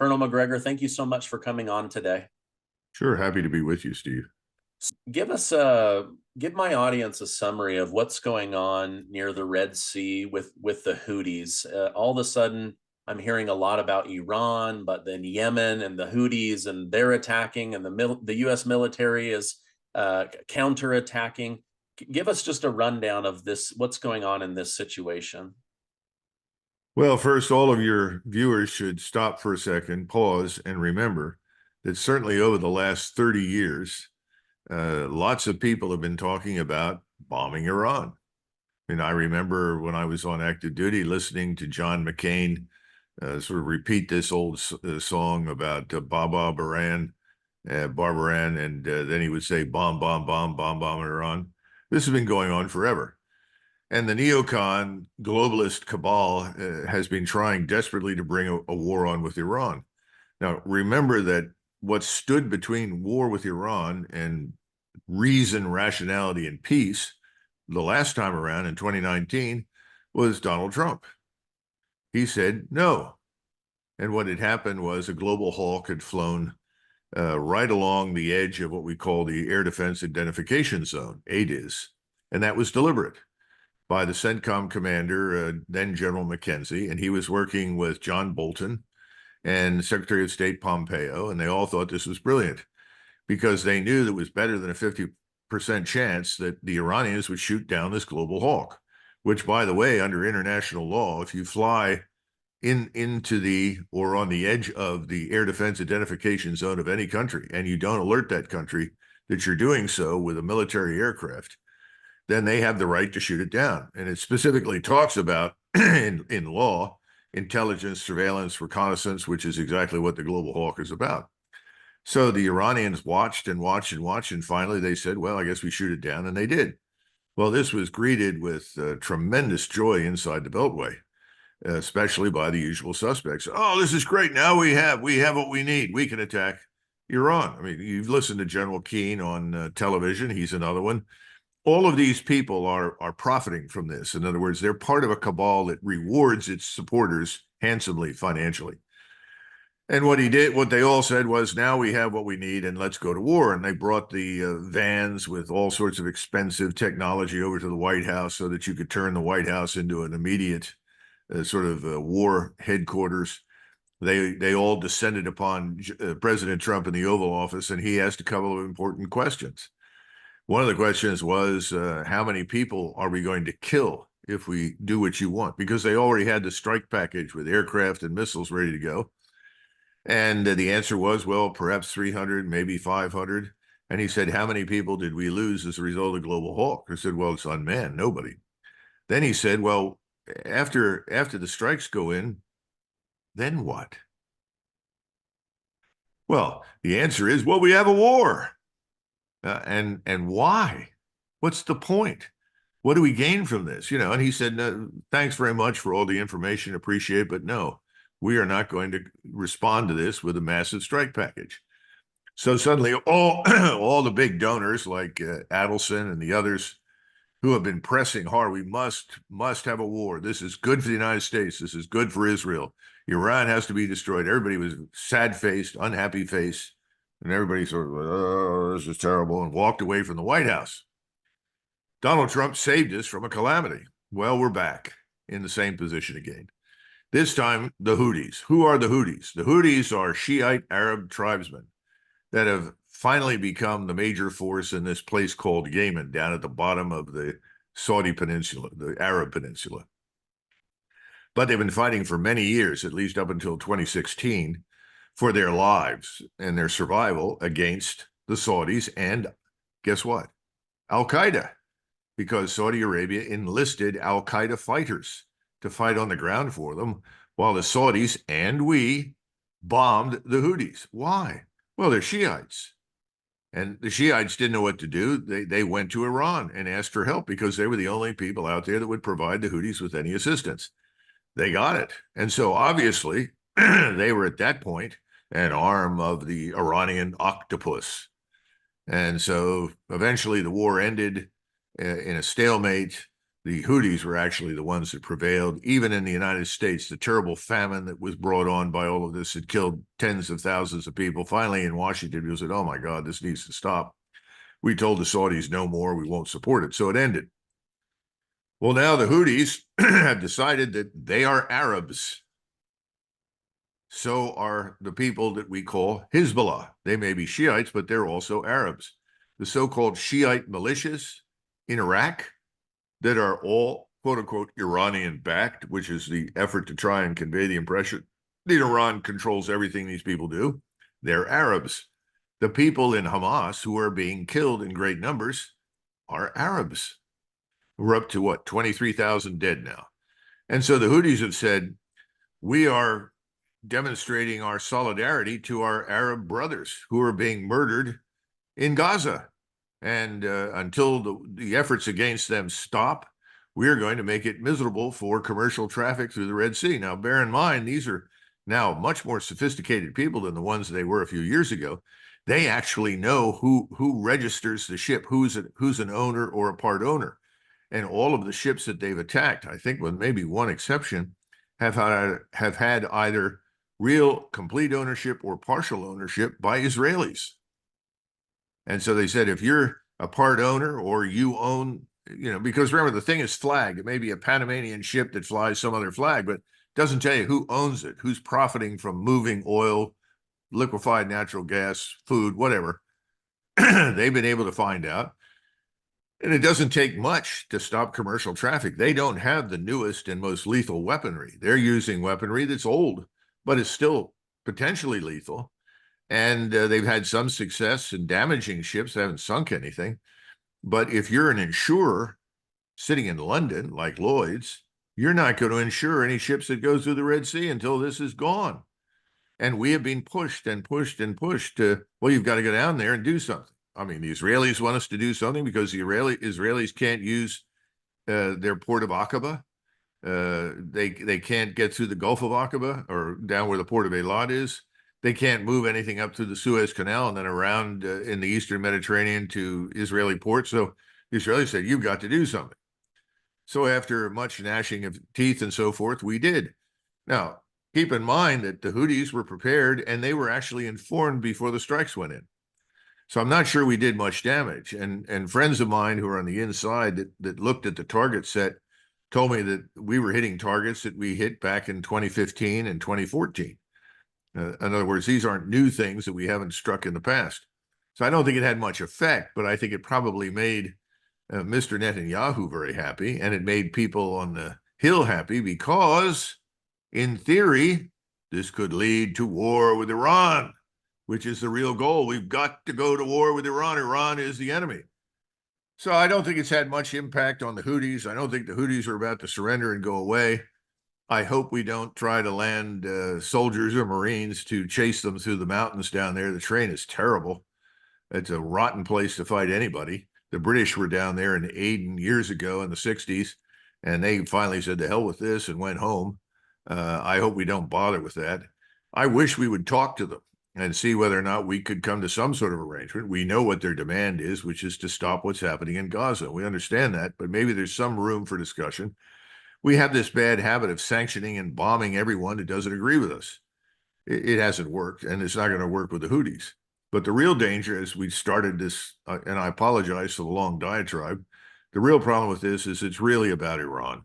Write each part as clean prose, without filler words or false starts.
Colonel Macgregor, thank you so much for coming on today. Sure, happy to be with you, Steve. Give my audience a summary of what's going on near the Red Sea with the Houthis. All of a sudden, I'm hearing a lot about Iran, but then Yemen and the Houthis, and they're attacking, and the U.S. military is counterattacking. Give us just a rundown of this, what's going on in this situation. Well, first, all of your viewers should stop for a second, pause, and remember that certainly over the last 30 years, lots of people have been talking about bombing Iran. I remember when I was on active duty listening to John McCain sort of repeat this old song about Baba Baran, Barbaran, and then he would say bomb, bomb, bomb, bomb, bomb Iran. This has been going on forever. And the neocon globalist cabal has been trying desperately to bring a war on with Iran. Now, remember that what stood between war with Iran and reason, rationality, and peace the last time around in 2019 was Donald Trump. He said no. And what had happened was a global hawk had flown right along the edge of what we call the Air Defense Identification Zone, ADIZ. And that was deliberate by the CENTCOM commander, then General McKenzie, and he was working with John Bolton and Secretary of State Pompeo, and they all thought this was brilliant because they knew there was better than a 50% chance that the Iranians would shoot down this global hawk, which, by the way, under international law, if you fly into the or on the edge of the air defense identification zone of any country and you don't alert that country that you're doing so with a military aircraft, then they have the right to shoot it down. And it specifically talks about in law, intelligence, surveillance, reconnaissance, which is exactly what the global hawk is about. So the Iranians watched and watched and watched, and finally they said, well, I guess we shoot it down, and they did. Well, this was greeted with tremendous joy inside the Beltway, especially by the usual suspects. Oh, this is great. Now we have what we need. We can attack Iran. I mean, you've listened to General Keane on television. He's another one. All of these people are profiting from this. In other words, they're part of a cabal that rewards its supporters handsomely financially. And what they all said was, now we have what we need and let's go to war. And they brought the vans with all sorts of expensive technology over to the White House so that you could turn the White House into an immediate sort of war headquarters. They all descended upon President Trump in the Oval Office, and he asked a couple of important questions. One of the questions was, how many people are we going to kill if we do what you want? Because they already had the strike package with aircraft and missiles ready to go. And the answer was, well, perhaps 300, maybe 500. And he said, how many people did we lose as a result of Global Hawk? I said, well, it's unmanned, nobody. Then he said, well, after the strikes go in, then what? Well, the answer is, well, we have a war. And why? What's the point? What do we gain from this? And he said, no, thanks very much for all the information, appreciate it, but no, we are not going to respond to this with a massive strike package. So suddenly all the big donors like Adelson and the others who have been pressing hard, we must have a war. This is good for the United States. This is good for Israel. Iran has to be destroyed. Everybody was sad-faced, unhappy face. And everybody sort of, oh, this is terrible, and walked away from the White House. Donald Trump saved us from a calamity. Well, we're back in the same position again. This time, the Houthis. Who are the Houthis? The Houthis are Shiite Arab tribesmen that have finally become the major force in this place called Yemen, down at the bottom of the Saudi peninsula, the Arab peninsula. But they've been fighting for many years, at least up until 2016, for their lives and their survival against the Saudis and, guess what? Al-Qaeda, because Saudi Arabia enlisted Al-Qaeda fighters to fight on the ground for them, while the Saudis and we bombed the Houthis. Why? Well, they're Shiites. And the Shiites didn't know what to do. They went to Iran and asked for help because they were the only people out there that would provide the Houthis with any assistance. They got it. And so obviously they were at that point an arm of the Iranian octopus. And so eventually the war ended in a stalemate. The Houthis were actually the ones that prevailed. Even in the United States, the terrible famine that was brought on by all of this had killed tens of thousands of people. Finally, in Washington, people said, oh my God, this needs to stop. We told the Saudis no more, we won't support it. So it ended. Well, now the Houthis have decided that they are Arabs. So are the people that we call Hezbollah. They may be Shiites, but they're also Arabs. The so-called Shiite militias in Iraq that are all, quote unquote, Iranian backed, which is the effort to try and convey the impression that Iran controls everything these people do. They're Arabs. The people in Hamas who are being killed in great numbers are Arabs. We're up to what, 23,000 dead now. And so the Houthis have said, we are demonstrating our solidarity to our Arab brothers who are being murdered in Gaza. And until the efforts against them stop, we're going to make it miserable for commercial traffic through the Red Sea. Now, bear in mind, these are now much more sophisticated people than the ones they were a few years ago. They actually know who registers the ship, who's an owner or a part owner. And all of the ships that they've attacked, I think with maybe one exception, have had either real complete ownership or partial ownership by Israelis. And so they said, if you're a part owner or you own, because remember, the thing is flagged. It may be a Panamanian ship that flies some other flag, but it doesn't tell you who owns it, who's profiting from moving oil, liquefied natural gas, food, whatever. They've been able to find out. And it doesn't take much to stop commercial traffic. They don't have the newest and most lethal weaponry. They're using weaponry that's old, but is still potentially lethal. And they've had some success in damaging ships. They haven't sunk anything. But if you're an insurer sitting in London, like Lloyd's, you're not going to insure any ships that go through the Red Sea until this is gone. And we have been pushed and pushed and pushed to, well, you've got to go down there and do something. I mean, the Israelis want us to do something because the Israelis can't use their port of Aqaba. They can't get through the Gulf of Aqaba or down where the port of Eilat is. They can't move anything up through the Suez Canal and then around in the Eastern Mediterranean to Israeli ports. So the Israelis said, you've got to do something. So after much gnashing of teeth and so forth, we did. Now, keep in mind that the Houthis were prepared and they were actually informed before the strikes went in. So I'm not sure we did much damage. And friends of mine who are on the inside that looked at the target set told me that we were hitting targets that we hit back in 2015 and 2014. In other words, these aren't new things that we haven't struck in the past. So I don't think it had much effect, but I think it probably made Mr. Netanyahu very happy, and it made people on the Hill happy because, in theory, this could lead to war with Iran, which is the real goal. We've got to go to war with Iran. Iran is the enemy. So I don't think it's had much impact on the Houthis. I don't think the Houthis are about to surrender and go away. I hope we don't try to land soldiers or Marines to chase them through the mountains down there. The terrain is terrible. It's a rotten place to fight anybody. The British were down there in Aden years ago in the 60s, and they finally said, to hell with this, and went home. I hope we don't bother with that. I wish we would talk to them and see whether or not we could come to some sort of arrangement. We know what their demand is, which is to stop what's happening in Gaza. We understand that, but maybe there's some room for discussion. We have this bad habit of sanctioning and bombing everyone who doesn't agree with us. It hasn't worked, and it's not going to work with the Houthis. But the real danger, as we started this, and I apologize for the long diatribe, the real problem with this is it's really about Iran.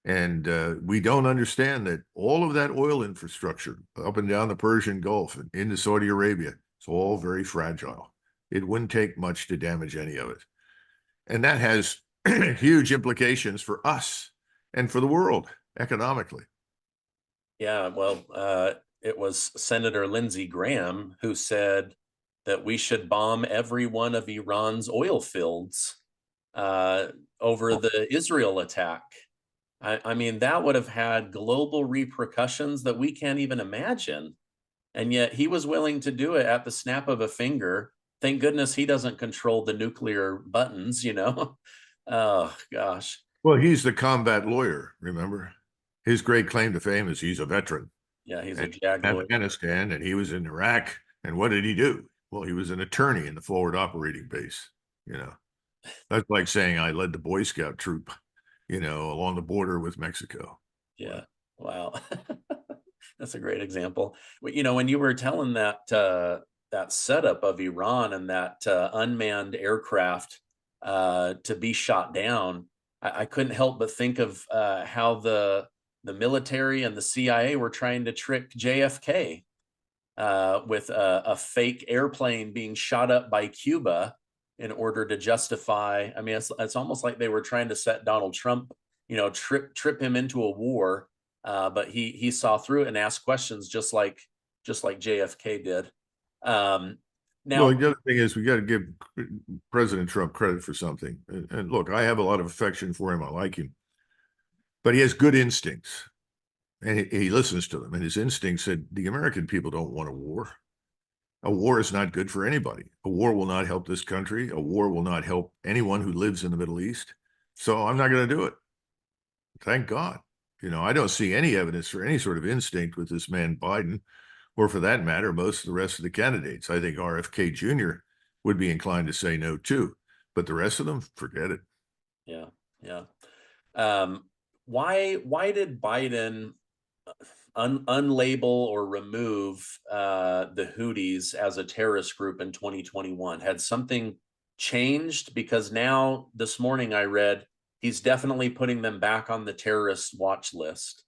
And we don't understand that all of that oil infrastructure up and down the Persian Gulf and into Saudi Arabia, it's all very fragile. It wouldn't take much to damage any of it. And that has huge implications for us and for the world economically. Yeah, well, it was Senator Lindsey Graham who said that we should bomb every one of Iran's oil fields over the Israel attack. I mean, that would have had global repercussions that we can't even imagine. And yet he was willing to do it at the snap of a finger. Thank goodness he doesn't control the nuclear buttons, you know? Oh, gosh. Well, he's the combat lawyer, remember? His great claim to fame is he's a veteran. Yeah, he's a And JAG lawyer. Afghanistan, and he was in Iraq. And what did he do? Well, he was an attorney in the forward operating base. That's like saying I led the Boy Scout troop. along the border with Mexico. Yeah. Wow. That's a great example. When you were telling that setup of Iran and that unmanned aircraft to be shot down, I couldn't help but think of how the military and the CIA were trying to trick JFK with a fake airplane being shot up by Cuba in order to justify. I mean, it's almost like they were trying to set Donald Trump, trip him into a war, but he saw through it and asked questions just like JFK did. Um, Well, Now, the other thing is we got to give President Trump credit for something. And look, I have a lot of affection for him. I like him, but he has good instincts, and he listens to them. And his instinct said the American people don't want a war. A war is not good for anybody. A war will not help this country. A war will not help anyone who lives in the Middle East. So I'm not going to do it. Thank God. I don't see any evidence for any sort of instinct with this man Biden, or for that matter, most of the rest of the candidates. I think RFK Jr. would be inclined to say no too, but the rest of them, forget it. yeah, yeah. Um, why did Biden unlabel or remove the Houthis as a terrorist group in 2021? Had something changed? Because now this morning I read he's definitely putting them back on the terrorist watch list.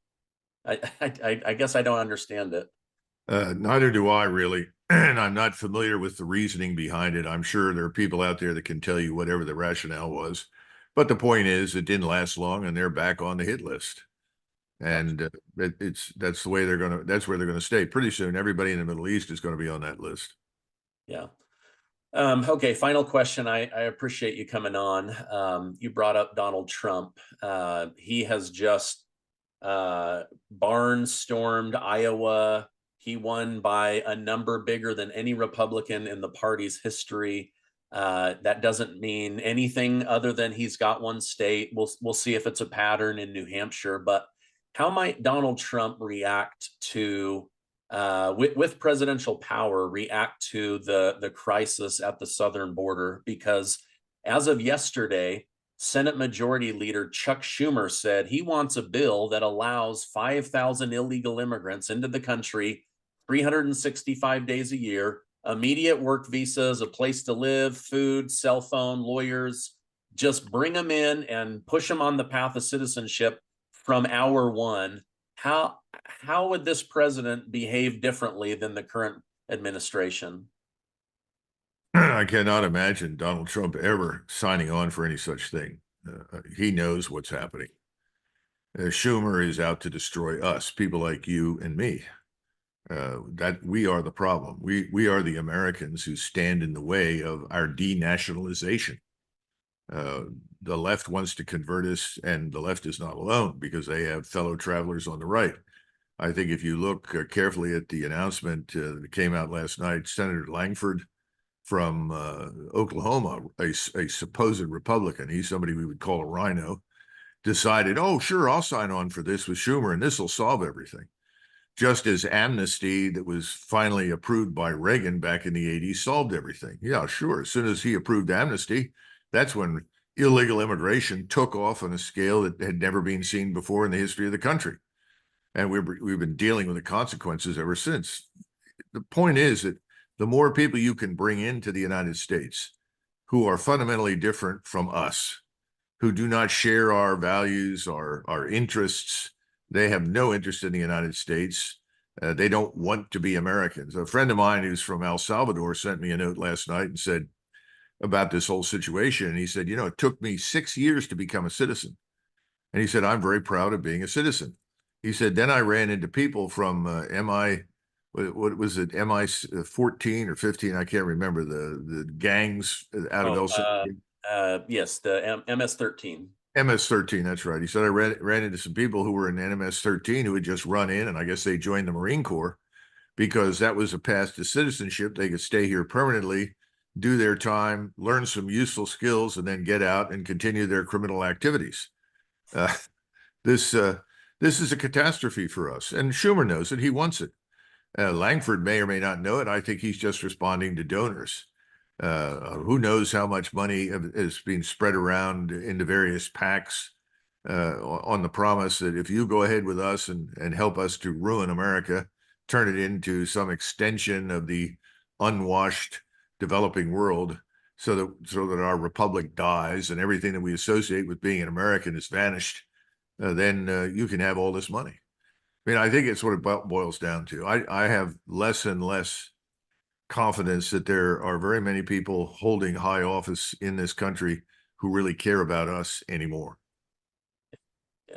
I guess I don't understand it. Neither do I really. And I'm not familiar with the reasoning behind it. I'm sure there are people out there that can tell you whatever the rationale was. But the point is, it didn't last long, and they're back on the hit list. Gotcha. And that's the way that's where they're gonna stay. Pretty soon, everybody in the Middle East is going to be on that list. Yeah. Okay, final question. I appreciate you coming on. You brought up Donald Trump. He has just barnstormed Iowa. He won by a number bigger than any Republican in the party's history. That doesn't mean anything other than he's got one state. We'll see if it's a pattern in New Hampshire. But how might Donald Trump react to with presidential power react to the crisis at the southern border? Because as of yesterday, Senate Majority Leader Chuck Schumer said he wants a bill that allows 5,000 illegal immigrants into the country 365 days a year, immediate work visas, a place to live, food, cell phone, lawyers. Just bring them in and push them on the path of citizenship from hour one. How would this president behave differently than the current administration? I cannot imagine Donald Trump ever signing on for any such thing. He knows what's happening. Schumer is out to destroy us, people like you and me. That we are the problem. We are the Americans who stand in the way of our denationalization. The left wants to convert us, and the left is not alone because they have fellow travelers on the right. I think if you look carefully at the announcement that came out last night, Senator Langford from Oklahoma, a supposed Republican, he's somebody we would call a rhino, decided, oh, sure, I'll sign on for this with Schumer, and this will solve everything. Just as amnesty that was finally approved by Reagan back in the 80s solved everything. Yeah, sure. As soon as he approved amnesty, that's when illegal immigration took off on a scale that had never been seen before in the history of the country. And we've been dealing with the consequences ever since. The point is that the more people you can bring into the United States who are fundamentally different from us, who do not share our values, our interests, they have no interest in the United States. They don't want to be Americans. A friend of mine who's from El Salvador sent me a note last night and said about this whole situation. And he said, it took me 6 years to become a citizen. And he said, I'm very proud of being a citizen. He said, then I ran into people from what was it, MI 14 or 15? I can't remember the gangs out of Oh, El Salvador. yes, the MS-13. MS-13, that's right. He said I ran into some people who were in MS-13 who had just run in, and I guess they joined the Marine Corps because that was a path to citizenship. They could stay here permanently, do their time, learn some useful skills, and then get out and continue their criminal activities. Uh, this is a catastrophe for us, and Schumer knows it. He wants it. Langford may or may not know it. I think he's just responding to donors. Who knows how much money is being spread around into various PACs on the promise that if you go ahead with us and help us to ruin America, turn it into some extension of the unwashed developing world, so that our republic dies and everything that we associate with being an American is vanished, then you can have all this money. I mean, I think it's what it boils down to. I have less and less confidence that there are very many people holding high office in this country who really care about us anymore. Yeah,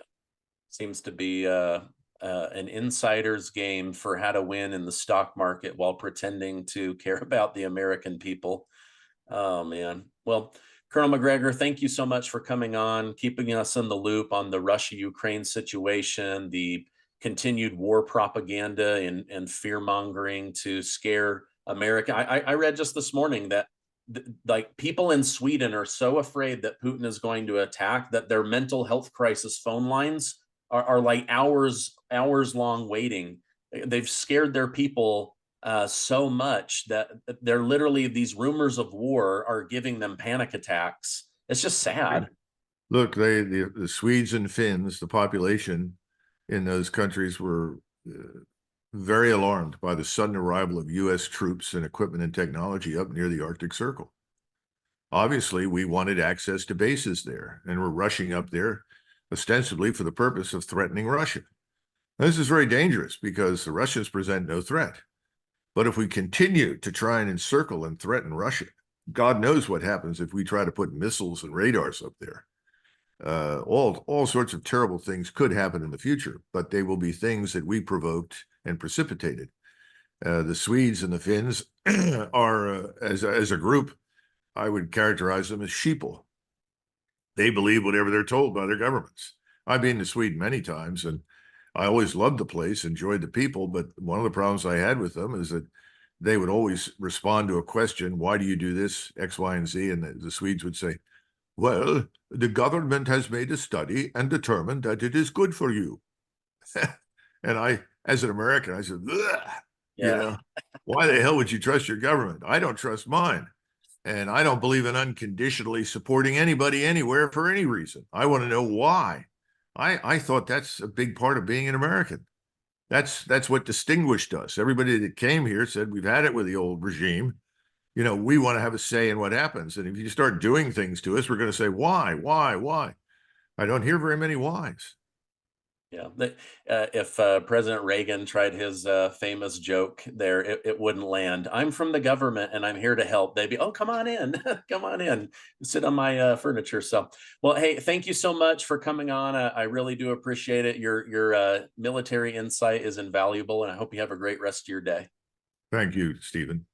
seems to be an insider's game for how to win in the stock market while pretending to care about the American people. Oh man. Well, Colonel Macgregor, thank you so much for coming on, keeping us in the loop on the Russia-Ukraine situation, the continued war propaganda and fear mongering to scare America. I read just this morning that like people in Sweden are so afraid that Putin is going to attack that their mental health crisis phone lines are like hours long waiting. They've scared their people so much that they're literally, these rumors of war are giving them panic attacks. It's just sad. Look, the Swedes and Finns, the population in those countries were very alarmed by the sudden arrival of U.S. troops and equipment and technology up near the Arctic Circle. Obviously, we wanted access to bases there, and we're rushing up there ostensibly for the purpose of threatening Russia. This is very dangerous because the Russians present no threat. But if we continue to try and encircle and threaten Russia, God knows what happens if we try to put missiles and radars up there. All sorts of terrible things could happen in the future, but they will be things that we provoked and precipitated. The Swedes and the Finns are, as a group, I would characterize them as sheeple. They believe whatever they're told by their governments. I've been to Sweden many times, and I always loved the place, enjoyed the people, but one of the problems I had with them is that they would always respond to a question, why do you do this, X, Y, and Z? And the Swedes would say, well, the government has made a study and determined that it is good for you. And I, as an American, I said, Yeah. why the hell would you trust your government? I don't trust mine. And I don't believe in unconditionally supporting anybody anywhere for any reason. I want to know why. I thought that's a big part of being an American. That's what distinguished us. Everybody that came here said, we've had it with the old regime. We want to have a say in what happens. And if you start doing things to us, we're going to say, why? I don't hear very many whys. Yeah. If President Reagan tried his famous joke there, it wouldn't land. I'm from the government and I'm here to help. They'd be, oh, come on in, come on in, sit on my furniture. So, well, hey, thank you so much for coming on. I really do appreciate it. Your military insight is invaluable, and I hope you have a great rest of your day. Thank you, Stephen.